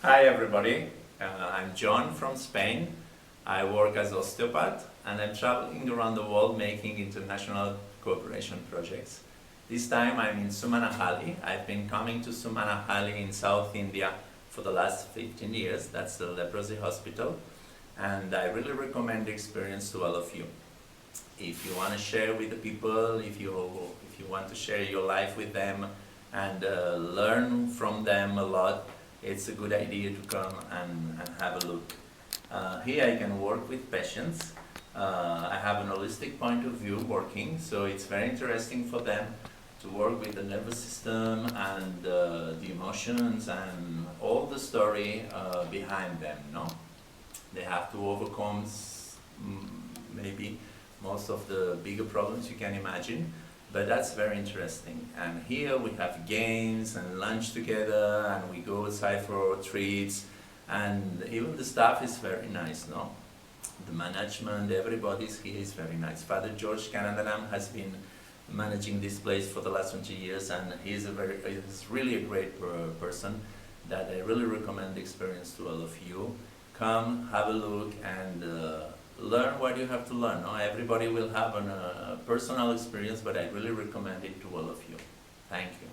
Hi everybody, I'm John from Spain. I work as osteopath and I'm traveling around the world making international cooperation projects. This time I'm in Sumanahali. I've been coming to Sumanahali in South India for the last 15 years. That's the leprosy hospital, and I really recommend the experience to all of you. If you want to share with the people, if you want to share your life with them and learn from them a lot, it's a good idea to come and have a look. Here I can work with patients. I have an holistic point of view working, so it's very interesting for them to work with the nervous system and the emotions and all the story behind them. No, they have to overcome maybe most of the bigger problems you can imagine, but that's very interesting. And here we have games and lunch together, and we go outside for treats, and even the staff is very nice, no? The management, everybody's here is very nice. Father George Kanandalam has been managing this place for the last 20 years, and he's really a great person that I really recommend the experience to all of you. Come, have a look, and learn what you have to learn. No? Everybody will have a personal experience, but I really recommend it to all of you. Thank you.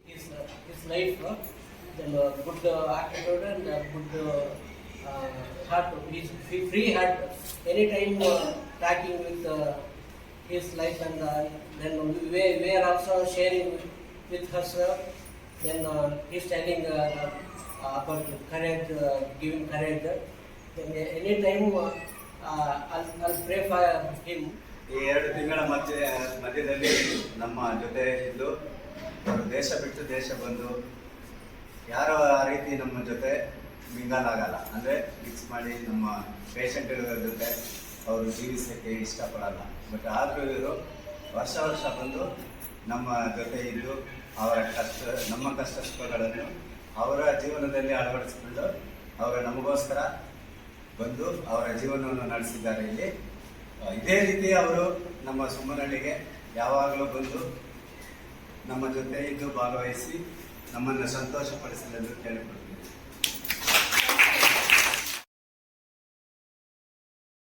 His life, then good attitude and good heart. He's free heart. Anytime talking with his life, and then we are also sharing with herself. Then he's telling about courage, giving courage. Then anytime I'll pray for him. ಈ 2 ತಿಂಗಳ ಮಧ್ಯದಲ್ಲಿ ನಮ್ಮ ಜೊತೆ ಇದ್ದು ಅವರು ದೇಶ ಬಿಟ್ಟು ದೇಶ ಬಂದು ಯಾರು ಆ ರೀತಿ ನಮ್ಮ ಜೊತೆ ಮಿಂಗಲ್ ಆಗಲ್ಲ, ಅಂದರೆ ಮಿಕ್ಸ್ ಮಾಡಿ ನಮ್ಮ ಪೇಷಂಟ್ಗಳ ಜೊತೆ ಅವರು ಜೀವಿಸೋಕ್ಕೆ ಇಷ್ಟಪಡಲ್ಲ. ಬಟ್ ಆದರೂ ಇವರು ವರ್ಷ ಬಂದು ನಮ್ಮ ಜೊತೆ ಇದ್ದು ಅವರ ನಮ್ಮ ಕಷ್ಟ ಸುಖಗಳನ್ನು ಅವರ ಜೀವನದಲ್ಲಿ ಅಳವಡಿಸಿಕೊಂಡು ಅವರು ನಮಗೋಸ್ಕರ ಬಂದು ಅವರ ಜೀವನವನ್ನು ನಡೆಸಿದ್ದಾರೆ. ಇಲ್ಲಿ ಇದೇ ರೀತಿ ಅವರು ನಮ್ಮ ಸುಮ್ಮನಹಳ್ಳಿಗೆ ಯಾವಾಗಲೂ ಬಂದು ನಮ್ಮ ಜೊತೆ ಇದ್ದು ಭಾಗವಹಿಸಿ ನಮ್ಮನ್ನು ಸಂತೋಷಪಡಿಸಲೆಂದು ಕೇಳಿಕೊಳ್ತಾರೆ.